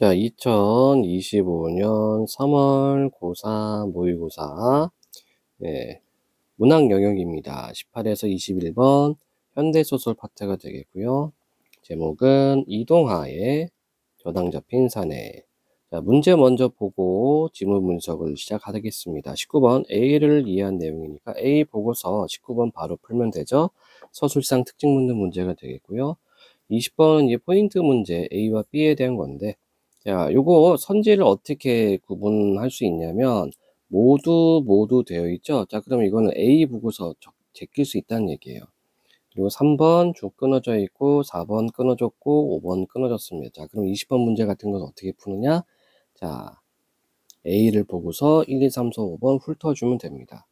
자, 2025년 3월 고3 모의고사, 예, 문학 영역입니다. 18에서 21번 현대소설 파트가 되겠고요. 제목은 이동하의 저당 잡힌 사내. 자, 문제 먼저 보고 지문 분석을 시작하겠습니다. 19번 A를 이해한 내용이니까 A 보고서 19번 바로 풀면 되죠. 서술상 특징 묻는 문제가 되겠고요. 20번은 이제 포인트 문제 A와 B에 대한 건데, 자, 요거 선지를 어떻게 구분할 수 있냐면 모두 되어 있죠. 자, 그럼 이거는 A 보고서 제낄 수 있다는 얘기예요. 그리고 3번 쭉 끊어져 있고 4번 끊어졌고 5번 끊어졌습니다. 자, 그럼 20번 문제 같은 건 어떻게 푸느냐? 자, A를 보고서 1, 2, 3, 4, 5번 훑어주면 됩니다.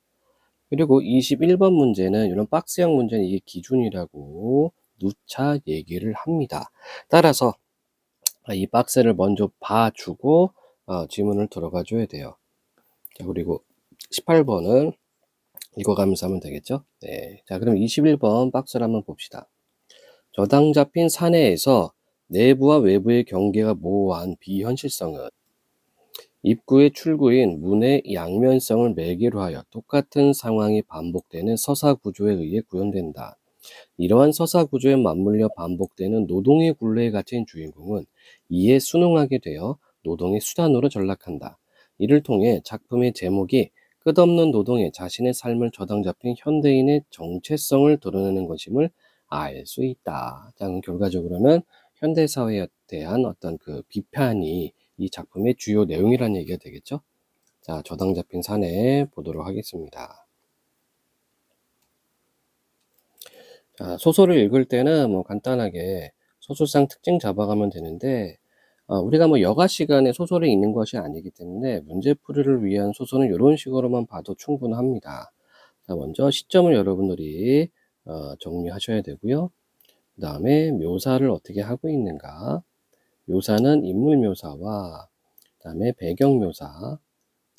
그리고 21번 문제는 이런 박스형 문제는 이게 기준이라고 누차 얘기를 합니다. 따라서 이 박스를 먼저 봐주고 지문을 들어가 줘야 돼요. 자, 그리고 18번은 읽어가면서 하면 되겠죠? 네. 자, 그럼 21번 박스를 한번 봅시다. 저당 잡힌 사내에서 내부와 외부의 경계가 모호한 비현실성은 입구의 출구인 문의 양면성을 매개로 하여 똑같은 상황이 반복되는 서사 구조에 의해 구현된다. 이러한 서사 구조에 맞물려 반복되는 노동의 굴레에 갇힌 주인공은 이에 순응하게 되어 노동의 수단으로 전락한다. 이를 통해 작품의 제목이 끝없는 노동에 자신의 삶을 저당 잡힌 현대인의 정체성을 드러내는 것임을 알 수 있다. 자, 결과적으로는 현대사회에 대한 어떤 그 비판이 이 작품의 주요 내용이라는 얘기가 되겠죠. 자, 저당 잡힌 사내 보도록 하겠습니다. 자, 소설을 읽을 때는 뭐 간단하게 소설상 특징 잡아가면 되는데, 우리가 뭐 여가 시간에 소설을 읽는 것이 아니기 때문에 문제풀이를 위한 소설은 이런 식으로만 봐도 충분합니다. 자, 먼저 시점을 여러분들이 정리하셔야 되고요. 그 다음에 묘사를 어떻게 하고 있는가. 묘사는 인물 묘사와 그 다음에 배경 묘사,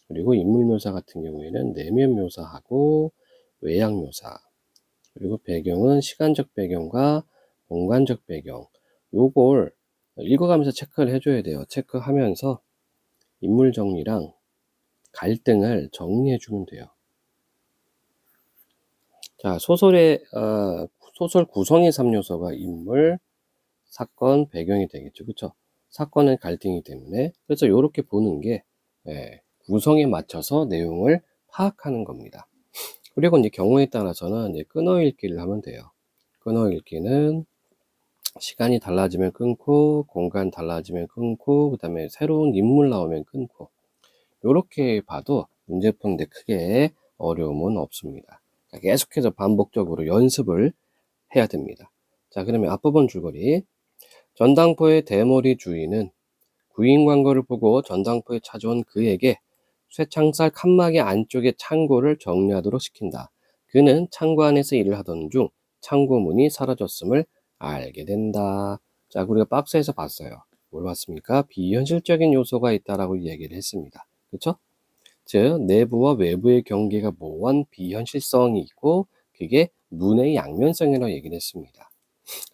그리고 인물 묘사 같은 경우에는 내면 묘사하고 외양 묘사, 그리고 배경은 시간적 배경과 공간적 배경. 요걸 읽어가면서 체크를 해줘야 돼요. 체크하면서 인물 정리랑 갈등을 정리해주면 돼요. 자, 소설 구성의 3요소가 인물, 사건, 배경이 되겠죠. 그쵸? 사건은 갈등이기 때문에. 그래서 이렇게 보는 게 구성에 맞춰서 내용을 파악하는 겁니다. 그리고 이제 경우에 따라서는 이제 끊어읽기를 하면 돼요. 끊어읽기는 시간이 달라지면 끊고, 공간 달라지면 끊고, 그 다음에 새로운 인물 나오면 끊고. 이렇게 봐도 문제 푸는데 크게 어려움은 없습니다. 계속해서 반복적으로 연습을 해야 됩니다. 자, 그러면 앞부분 줄거리. 전당포의 대머리 주인은 구인 광고를 보고 전당포에 찾아온 그에게 쇠창살 칸막이 안쪽의 창고를 정리하도록 시킨다. 그는 창고 안에서 일을 하던 중 창고 문이 사라졌음을 알게 된다. 자, 우리가 박스에서 봤어요. 뭘 봤습니까? 비현실적인 요소가 있다라고 얘기를 했습니다. 그렇죠? 즉 내부와 외부의 경계가 모호한 비현실성이 있고 그게 문의 양면성이라고 얘기를 했습니다.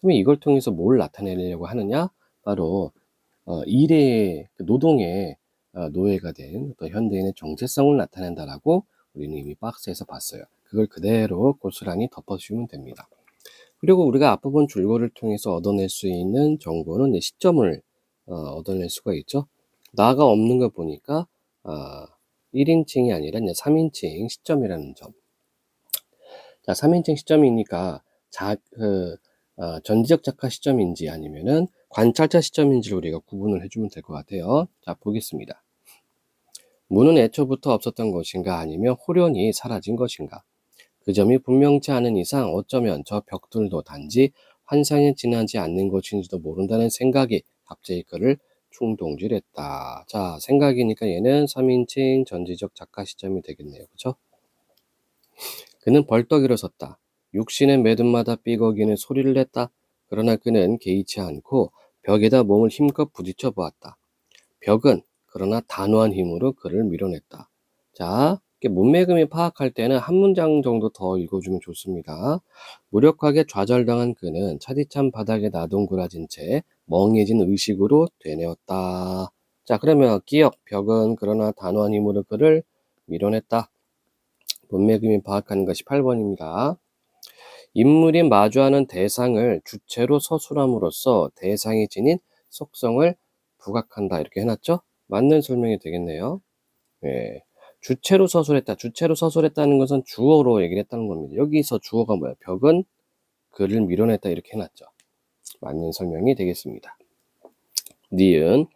그러면 이걸 통해서 뭘 나타내려고 하느냐? 바로 일의 노동의 노예가 된 어떤 현대인의 정체성을 나타낸다라고 우리는 이미 박스에서 봤어요. 그걸 그대로 고스란히 덮어주시면 됩니다. 그리고 우리가 앞부분 줄거리를 통해서 얻어낼 수 있는 정보는 이제 시점을 얻어낼 수가 있죠. 나가 없는 거 보니까 1인칭이 아니라 이제 3인칭 시점이라는 점. 자, 3인칭 시점이니까 전지적 작가 시점인지 아니면은 관찰자 시점인지를 우리가 구분을 해주면 될 것 같아요. 자, 보겠습니다. 문은 애초부터 없었던 것인가 아니면 홀연히 사라진 것인가. 그 점이 분명치 않은 이상 어쩌면 저 벽돌도 단지 환상에 지나지 않는 것인지도 모른다는 생각이 갑자기 그를 충동질했다. 자, 생각이니까 얘는 3인칭 전지적 작가 시점이 되겠네요. 그쵸? 그는 벌떡 일어섰다. 육신의 매듭마다 삐걱이는 소리를 냈다. 그러나 그는 개의치 않고 벽에다 몸을 힘껏 부딪혀 보았다. 벽은 그러나 단호한 힘으로 그를 밀어냈다. 자, 문맥음이 파악할 때는 한 문장 정도 더 읽어주면 좋습니다. 무력하게 좌절당한 그는 차디찬 바닥에 나동그라진 채 멍해진 의식으로 되뇌었다. 자, 그러면 기억, 벽은 그러나 단호한 힘으로 그를 밀어냈다. 문맥의미 파악하는 것이 8번입니다. 인물이 마주하는 대상을 주체로 서술함으로써 대상이 지닌 속성을 부각한다. 이렇게 해놨죠? 맞는 설명이 되겠네요. 예. 주체로 서술했다. 주체로 서술했다는 것은 주어로 얘기를 했다는 겁니다. 여기서 주어가 뭐야? 벽은 그를 밀어냈다. 이렇게 해놨죠. 맞는 설명이 되겠습니다. 니은.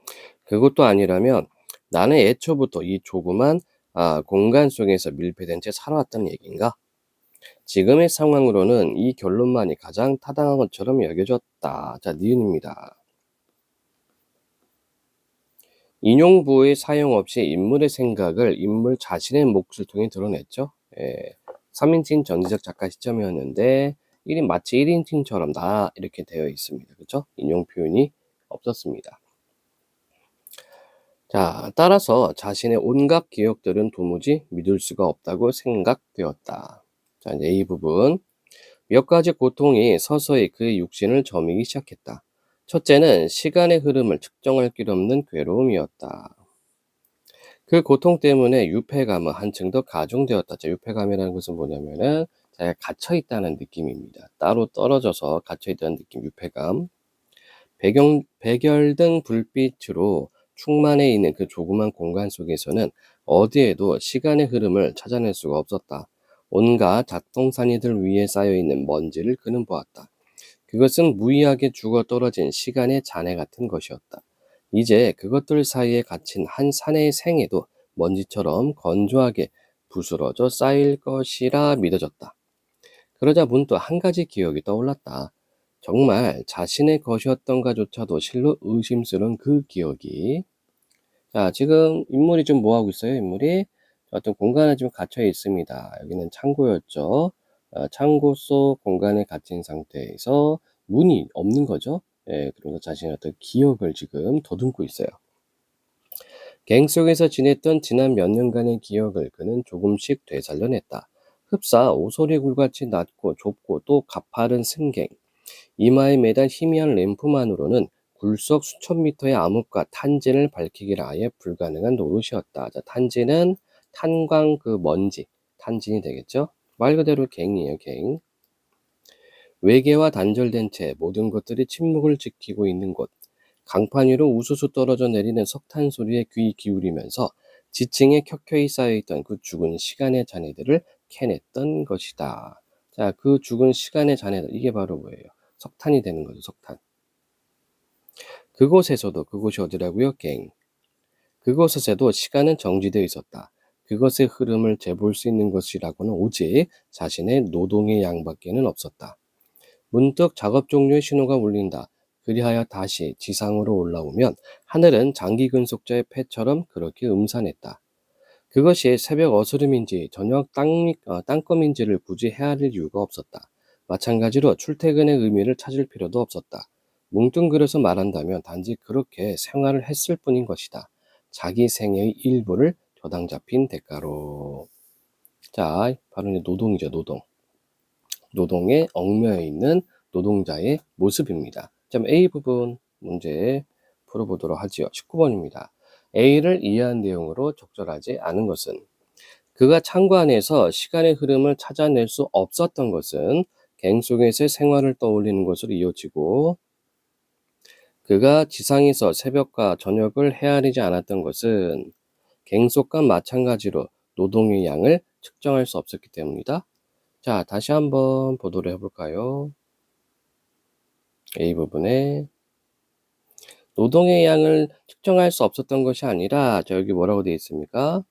그것도 아니라면 나는 애초부터 이 조그만 공간 속에서 밀폐된 채 살아왔다는 얘기인가? 지금의 상황으로는 이 결론만이 가장 타당한 것처럼 여겨졌다. 자, 니은입니다. 인용부의 사용 없이 인물의 생각을 인물 자신의 몫을 통해 드러냈죠. 3인칭 전지적 작가 시점이었는데 마치 1인칭처럼 나 이렇게 되어 있습니다. 그렇죠? 인용 표현이 없었습니다. 자, 따라서 자신의 온갖 기억들은 도무지 믿을 수가 없다고 생각되었다. 자, 이제 이 부분. 몇 가지 고통이 서서히 그의 육신을 저미기 시작했다. 첫째는 시간의 흐름을 측정할 길 없는 괴로움이었다. 그 고통 때문에 유폐감은 한층 더 가중되었다. 자, 유폐감이라는 것은 뭐냐면은 자기가 갇혀 있다는 느낌입니다. 따로 떨어져서 갇혀 있다는 느낌, 유폐감. 백열등 불빛으로 충만해 있는 그 조그만 공간 속에서는 어디에도 시간의 흐름을 찾아낼 수가 없었다. 온갖 잡동사니들 위에 쌓여있는 먼지를 그는 보았다. 그것은 무의하게 죽어 떨어진 시간의 잔해 같은 것이었다. 이제 그것들 사이에 갇힌 한 사내의 생애도 먼지처럼 건조하게 부스러져 쌓일 것이라 믿어졌다. 그러자 문득 한 가지 기억이 떠올랐다. 정말 자신의 것이었던가조차도 실로 의심스러운 그 기억이. 자, 지금 인물이 좀 뭐하고 있어요? 인물이 어떤 공간에 좀 갇혀 있습니다. 여기는 창고였죠. 창고 속 공간에 갇힌 상태에서 문이 없는 거죠. 예, 그러면서 자신의 어떤 기억을 지금 더듬고 있어요. 갱 속에서 지냈던 지난 몇 년간의 기억을 그는 조금씩 되살려냈다. 흡사 오소리굴같이 낮고 좁고 또 가파른 승갱, 이마에 매단 희미한 램프만으로는 굴속 수천 미터의 암흑과 탄진을 밝히기라 아예 불가능한 노릇이었다. 자, 탄진은 탄광 그 먼지, 탄진이 되겠죠? 말 그대로 갱이에요, 갱. 외계와 단절된 채 모든 것들이 침묵을 지키고 있는 곳. 강판 위로 우수수 떨어져 내리는 석탄 소리에 귀 기울이면서 지층에 켜켜이 쌓여있던 그 죽은 시간의 잔해들을 캐냈던 것이다. 자, 그 죽은 시간의 잔해들, 이게 바로 뭐예요? 석탄이 되는 거죠, 석탄. 그곳에서도, 그곳이 어디라고요? 갱. 그곳에서도 시간은 정지되어 있었다. 그것의 흐름을 재볼 수 있는 것이라고는 오직 자신의 노동의 양밖에는 없었다. 문득 작업 종료의 신호가 울린다. 그리하여 다시 지상으로 올라오면 하늘은 장기 근속자의 패처럼 그렇게 음산했다. 그것이 새벽 어스름인지 저녁 땅검인지를 굳이 헤아릴 이유가 없었다. 마찬가지로 출퇴근의 의미를 찾을 필요도 없었다. 뭉뚱그려서 말한다면 단지 그렇게 생활을 했을 뿐인 것이다. 자기 생애의 일부를 저당 잡힌 대가로. 자, 바로 이제 노동이죠, 노동. 노동에 얽매여 있는 노동자의 모습입니다. 그럼 A 부분 문제 풀어보도록 하지요. 19번입니다. A를 이해한 내용으로 적절하지 않은 것은 그가 창고 안에서 시간의 흐름을 찾아낼 수 없었던 것은 갱 속에서의 생활을 떠올리는 것으로 이어지고 그가 지상에서 새벽과 저녁을 헤아리지 않았던 것은 갱 속과 마찬가지로 노동의 양을 측정할 수 없었기 때문이다. 자, 다시 한번 보도록 해볼까요? A 부분에 노동의 양을 측정할 수 없었던 것이 아니라 여기 뭐라고 되어 있습니까?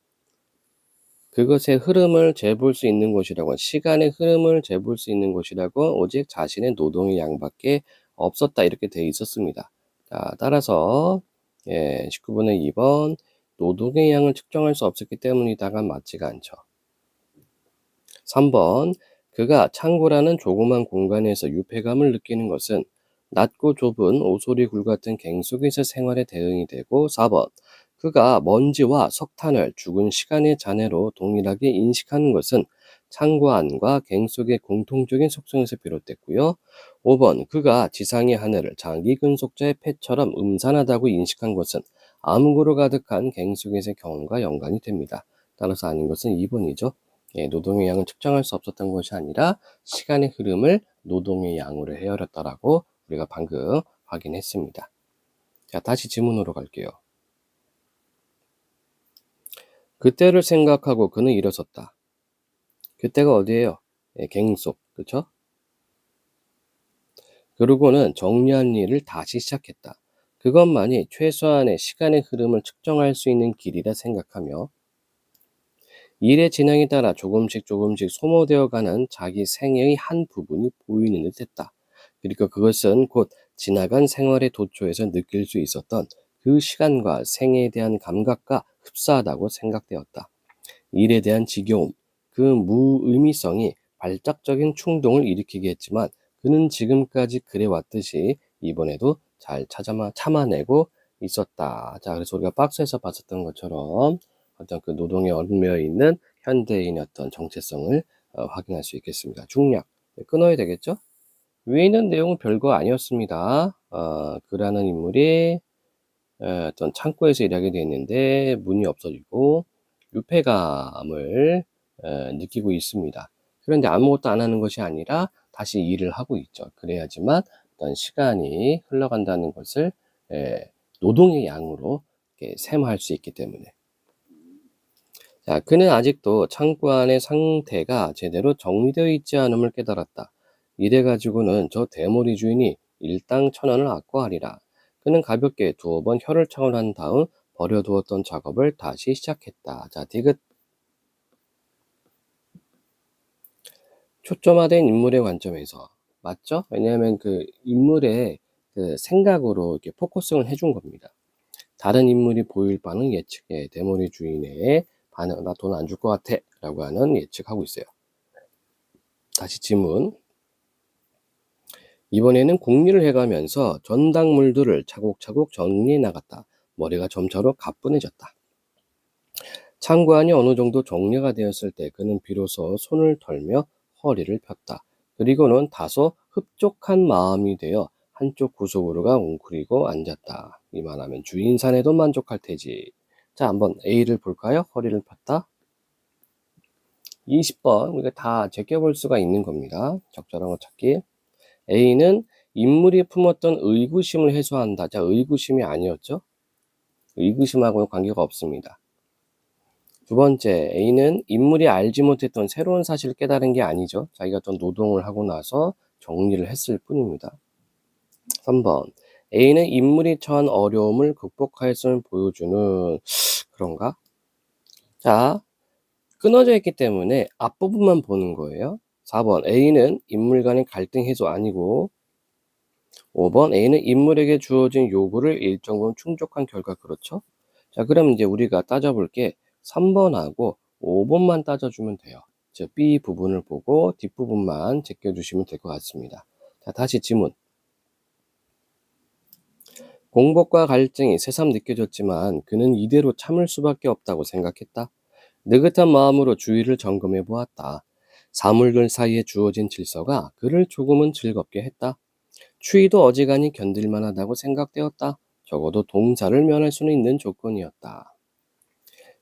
그것의 흐름을 재볼 수 있는 것이라고, 시간의 흐름을 재볼 수 있는 것이라고 오직 자신의 노동의 양밖에 없었다 이렇게 되어 있었습니다. 자, 따라서 19번의 2번 노동의 양을 측정할 수 없었기 때문이다가 맞지가 않죠. 3번 그가 창고라는 조그만 공간에서 유폐감을 느끼는 것은 낮고 좁은 오소리굴 같은 갱 속에서 생활에 대응이 되고 4번 그가 먼지와 석탄을 죽은 시간의 잔해로 동일하게 인식하는 것은 창고 안과 갱 속의 공통적인 속성에서 비롯됐고요. 5번 그가 지상의 하늘을 장기 근속자의 패처럼 음산하다고 인식한 것은 암구로 가득한 갱숙의 경험과 연관이 됩니다. 따라서 아닌 것은 2번이죠. 예, 노동의 양을 측정할 수 없었던 것이 아니라 시간의 흐름을 노동의 양으로 헤아렸다라고 우리가 방금 확인했습니다. 자, 다시 지문으로 갈게요. 그때를 생각하고 그는 일어섰다. 그때가 어디예요? 예, 갱속, 그쵸? 그러고는 정리한 일을 다시 시작했다. 그것만이 최소한의 시간의 흐름을 측정할 수 있는 길이라 생각하며 일의 진행에 따라 조금씩 소모되어 가는 자기 생애의 한 부분이 보이는 듯 했다. 그리고 그것은 곧 지나간 생활의 도초에서 느낄 수 있었던 그 시간과 생애에 대한 감각과 흡사하다고 생각되었다. 일에 대한 지겨움, 그 무의미성이 발작적인 충동을 일으키게 했지만 그는 지금까지 그래왔듯이 이번에도 잘 참아내고 있었다. 자, 그래서 우리가 박스에서 봤었던 것처럼 어떤 그 노동에 얽매여 있는 현대인의 어떤 정체성을 확인할 수 있겠습니다. 중략, 끊어야 되겠죠? 위에 있는 내용은 별거 아니었습니다. 그라는 인물이 어떤 창고에서 일하게 되었는데 문이 없어지고 유폐감을 느끼고 있습니다. 그런데 아무것도 안 하는 것이 아니라 다시 일을 하고 있죠. 그래야지만 어떤 시간이 흘러간다는 것을 노동의 양으로 이렇게 셈할 수 있기 때문에. 자, 그는 아직도 창고 안의 상태가 제대로 정리되어 있지 않음을 깨달았다. 이래가지고는 저 대머리 주인이 일당 1,000원을 압구하리라. 그는 가볍게 2번 혀를 차원한 다음 버려두었던 작업을 다시 시작했다. 자, 디귿. 초점화된 인물의 관점에서. 맞죠? 왜냐하면 그 인물의 그 생각으로 이렇게 포커싱을 해준 겁니다. 다른 인물이 보일 바는 예측에 대머리 주인의 반응, 나 돈 안 줄 것 같아 라고 하는 예측하고 있어요. 다시 지문. 이번에는 공리를 해가면서 전당물들을 차곡차곡 정리해 나갔다. 머리가 점차로 가뿐해졌다. 창고 안이 어느 정도 정리가 되었을 때 그는 비로소 손을 털며 허리를 폈다. 그리고는 다소 흡족한 마음이 되어 한쪽 구석으로가 웅크리고 앉았다. 이만하면 주인산에도 만족할 테지. 자, 한번 A를 볼까요? 허리를 폈다. 20번 우리가 다 제껴볼 수가 있는 겁니다. 적절한 거 찾기. A는 인물이 품었던 의구심을 해소한다. 자, 의구심이 아니었죠? 의구심하고는 관계가 없습니다. 두 번째, A는 인물이 알지 못했던 새로운 사실을 깨달은 게 아니죠. 자기가 어떤 노동을 하고 나서 정리를 했을 뿐입니다. 3번, A는 인물이 처한 어려움을 극복하였음을 보여주는 그런가? 자, 끊어져 있기 때문에 앞부분만 보는 거예요. 4번, A는 인물 간의 갈등 해소 아니고 5번 A는 인물에게 주어진 요구를 일정 부분 충족한 결과. 그렇죠? 자, 그럼 이제 우리가 따져볼 게 3번하고 5번만 따져주면 돼요. 즉 B 부분을 보고 뒷부분만 제껴주시면 될 것 같습니다. 자, 다시 지문. 공복과 갈증이 새삼 느껴졌지만 그는 이대로 참을 수밖에 없다고 생각했다. 느긋한 마음으로 주위를 점검해 보았다. 사물들 사이에 주어진 질서가 그를 조금은 즐겁게 했다. 추위도 어지간히 견딜만 하다고 생각되었다. 적어도 동사를 면할 수는 있는 조건이었다.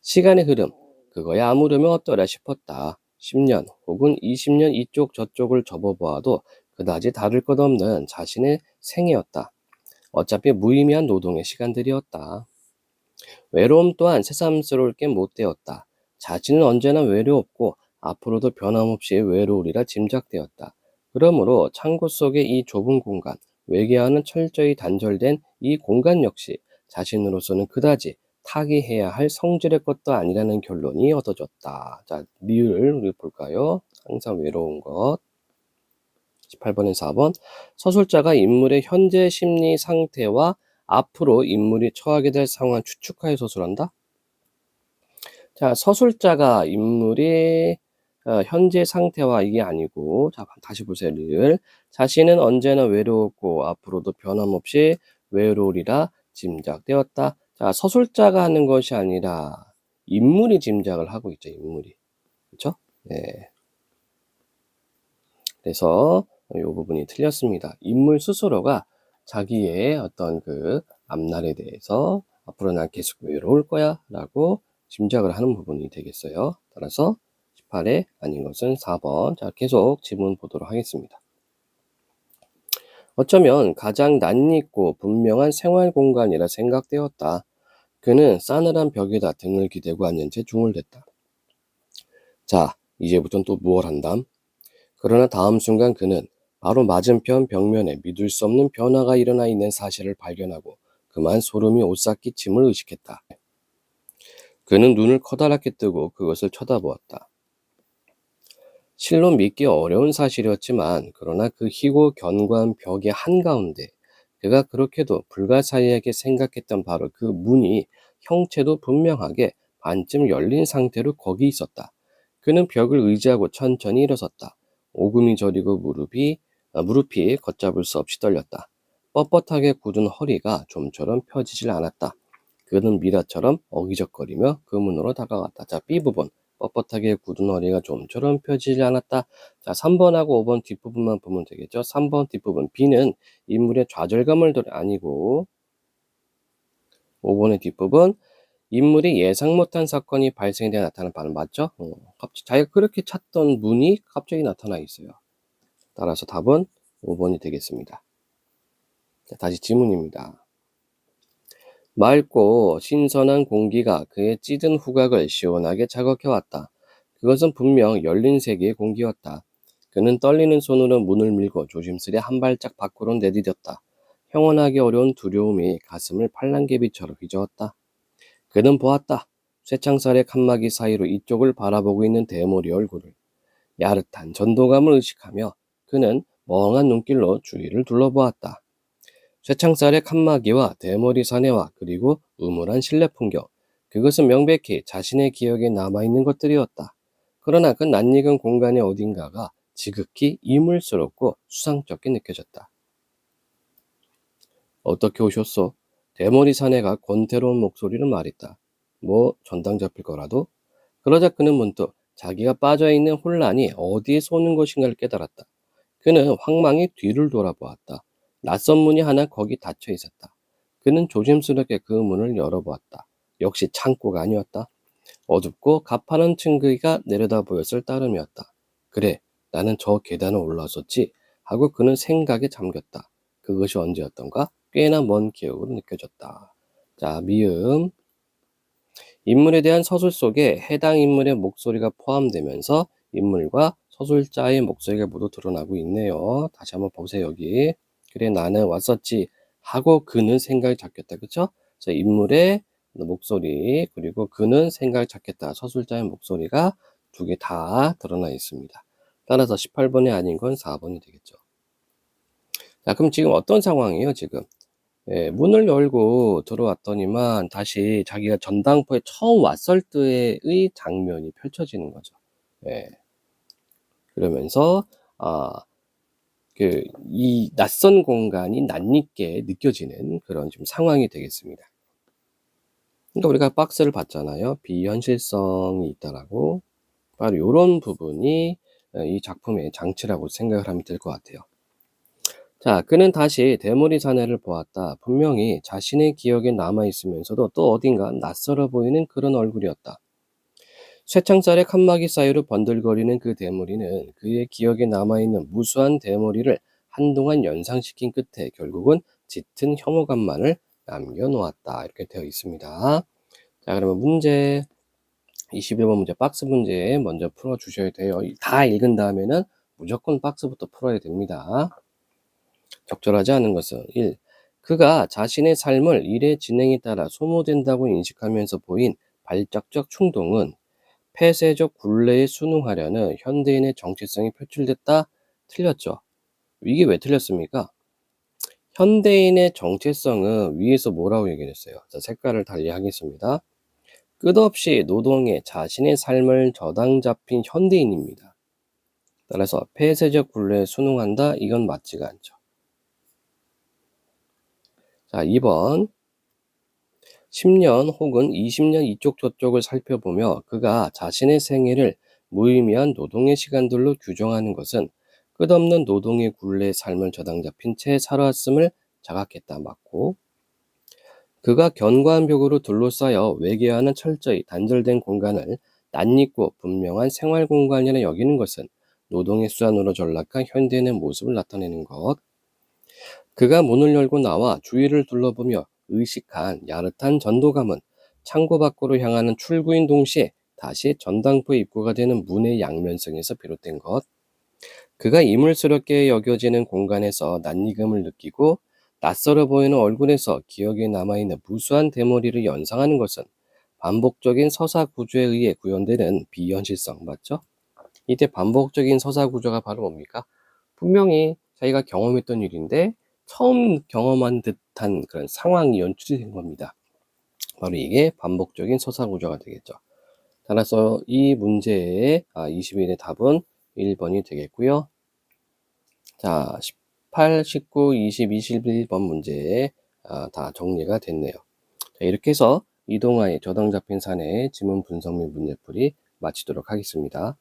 시간의 흐름, 그거야 아무르면 어떠랴 싶었다. 10년 혹은 20년 이쪽 저쪽을 접어보아도 그다지 다를 것 없는 자신의 생애였다. 어차피 무의미한 노동의 시간들이었다. 외로움 또한 새삼스러울 게 못되었다. 자신은 언제나 외로웠고 앞으로도 변함없이 외로우리라 짐작되었다. 그러므로 창고 속의 이 좁은 공간, 외계와는 철저히 단절된 이 공간 역시 자신으로서는 그다지 타개해야 할 성질의 것도 아니라는 결론이 얻어졌다. 자, 리을 우리 볼까요? 항상 외로운 것. 18번에 4번. 서술자가 인물의 현재 심리 상태와 앞으로 인물이 처하게 될 상황을 추측하여 서술한다. 자, 서술자가 인물의 현재 상태와 이게 아니고, 자, 다시 보세요. 리을. 자신은 언제나 외로웠고 앞으로도 변함없이 외로우리라 짐작되었다. 자, 서술자가 하는 것이 아니라 인물이 짐작을 하고 있죠. 인물이. 그렇죠? 네. 그래서 이 부분이 틀렸습니다. 인물 스스로가 자기의 어떤 그 앞날에 대해서 앞으로 난 계속 외로울 거야 라고 짐작을 하는 부분이 되겠어요. 따라서 18에 아닌 것은 4번. 자, 계속 지문 보도록 하겠습니다. 어쩌면 가장 낯익고 분명한 생활 공간이라 생각되었다. 그는 싸늘한 벽에다 등을 기대고 앉은 채 중얼댔다. 자, 이제부턴 또 무얼 한담? 그러나 다음 순간 그는 바로 맞은편 벽면에 믿을 수 없는 변화가 일어나 있는 사실을 발견하고 그만 소름이 오싹기침을 의식했다. 그는 눈을 커다랗게 뜨고 그것을 쳐다보았다. 실로 믿기 어려운 사실이었지만 그러나 그 희고 견고한 벽의 한가운데 그가 그렇게도 불가사의하게 생각했던 바로 그 문이 형체도 분명하게 반쯤 열린 상태로 거기 있었다. 그는 벽을 의지하고 천천히 일어섰다. 오금이 저리고 무릎이 걷잡을 수 없이 떨렸다. 뻣뻣하게 굳은 허리가 좀처럼 펴지질 않았다. 그는 미라처럼 어기적거리며 그 문으로 다가갔다. 자, B 부분. 뻣뻣하게 굳은 허리가 좀처럼 펴지지 않았다. 자, 3번하고 5번 뒷부분만 보면 되겠죠. 3번 뒷부분. B는 인물의 좌절감을 아니고 5번의 뒷부분. 인물이 예상 못한 사건이 발생되어 나타나는 반응 맞죠? 갑자기 자기가 그렇게 찾던 문이 갑자기 나타나 있어요. 따라서 답은 5번이 되겠습니다. 자, 다시 지문입니다. 맑고 신선한 공기가 그의 찌든 후각을 시원하게 자극해왔다. 그것은 분명 열린 세계의 공기였다. 그는 떨리는 손으로 문을 밀고 조심스레 한 발짝 밖으로 내디뎠다. 형언하기 어려운 두려움이 가슴을 팔랑개비처럼 휘저었다. 그는 보았다. 쇠창살의 칸막이 사이로 이쪽을 바라보고 있는 대머리 얼굴을. 야릇한 전도감을 의식하며 그는 멍한 눈길로 주위를 둘러보았다. 쇠창살의 칸막이와 대머리 사내와 그리고 음울한 실내 풍경. 그것은 명백히 자신의 기억에 남아있는 것들이었다. 그러나 그 낯익은 공간의 어딘가가 지극히 이물스럽고 수상쩍게 느껴졌다. 어떻게 오셨소? 대머리 사내가 권태로운 목소리를 말했다. 뭐 전당 잡힐 거라도? 그러자 그는 문득 자기가 빠져있는 혼란이 어디에서 오는 것인가를 깨달았다. 그는 황망히 뒤를 돌아보았다. 낯선 문이 하나 거기 닫혀 있었다. 그는 조심스럽게 그 문을 열어보았다. 역시 창고가 아니었다. 어둡고 가파른 층계가 내려다 보였을 따름이었다. 그래, 나는 저 계단을 올라섰지 하고 그는 생각에 잠겼다. 그것이 언제였던가? 꽤나 먼 기억으로 느껴졌다. 자, 미음. 인물에 대한 서술 속에 해당 인물의 목소리가 포함되면서 인물과 서술자의 목소리가 모두 드러나고 있네요. 다시 한번 보세요, 여기. 그래, 나는 왔었지 하고 그는 생각이 잡혔다. 그쵸? 그래서 인물의 목소리, 그리고 그는 생각이 잡혔다. 서술자의 목소리가 두 개 다 드러나 있습니다. 따라서 18번이 아닌 건 4번이 되겠죠. 자, 그럼 지금 어떤 상황이에요, 지금? 예, 문을 열고 들어왔더니만 다시 자기가 전당포에 처음 왔을 때의 장면이 펼쳐지는 거죠. 예. 그러면서 이 낯선 공간이 낯익게 느껴지는 그런 좀 상황이 되겠습니다. 그러니까 우리가 박스를 봤잖아요. 비현실성이 있다라고. 바로 이런 부분이 이 작품의 장치라고 생각을 하면 될 것 같아요. 자, 그는 다시 대머리 사내를 보았다. 분명히 자신의 기억에 남아있으면서도 또 어딘가 낯설어 보이는 그런 얼굴이었다. 쇠창살의 칸막이 사이로 번들거리는 그 대머리는 그의 기억에 남아있는 무수한 대머리를 한동안 연상시킨 끝에 결국은 짙은 혐오감만을 남겨놓았다. 이렇게 되어 있습니다. 자, 그러면 문제 21번 문제 박스 문제 먼저 풀어주셔야 돼요. 다 읽은 다음에는 무조건 박스부터 풀어야 됩니다. 적절하지 않은 것은 1. 그가 자신의 삶을 일의 진행에 따라 소모된다고 인식하면서 보인 발작적 충동은 폐쇄적 굴레에 순응하려는 현대인의 정체성이 표출됐다. 틀렸죠. 이게 왜 틀렸습니까? 현대인의 정체성은 위에서 뭐라고 얘기했어요? 자, 색깔을 달리 하겠습니다. 끝없이 노동에 자신의 삶을 저당 잡힌 현대인입니다. 따라서 폐쇄적 굴레에 순응한다. 이건 맞지가 않죠. 자, 2번. 10년 혹은 20년 이쪽 저쪽을 살펴보며 그가 자신의 생애를 무의미한 노동의 시간들로 규정하는 것은 끝없는 노동의 굴레에 삶을 저당 잡힌 채 살아왔음을 자각했다. 맞고, 그가 견고한 벽으로 둘러싸여 외계와는 철저히 단절된 공간을 낯익고 분명한 생활 공간이라 여기는 것은 노동의 수단으로 전락한 현대인의 모습을 나타내는 것. 그가 문을 열고 나와 주위를 둘러보며 의식한 야릇한 전도감은 창고 밖으로 향하는 출구인 동시에 다시 전당포 입구가 되는 문의 양면성에서 비롯된 것. 그가 이물스럽게 여겨지는 공간에서 낯익음을 느끼고 낯설어 보이는 얼굴에서 기억에 남아있는 무수한 대머리를 연상하는 것은 반복적인 서사 구조에 의해 구현되는 비현실성, 맞죠? 이때 반복적인 서사 구조가 바로 뭡니까? 분명히 자기가 경험했던 일인데 처음 경험한 듯한 그런 상황이 연출이 된 겁니다. 바로 이게 반복적인 서사 구조가 되겠죠. 따라서 이 문제의 21의 답은 1번이 되겠고요. 자, 18, 19, 20, 21번 문제 다 정리가 됐네요. 자, 이렇게 해서 이동하의 저당 잡힌 사내의 지문 분석 및 문제풀이 마치도록 하겠습니다.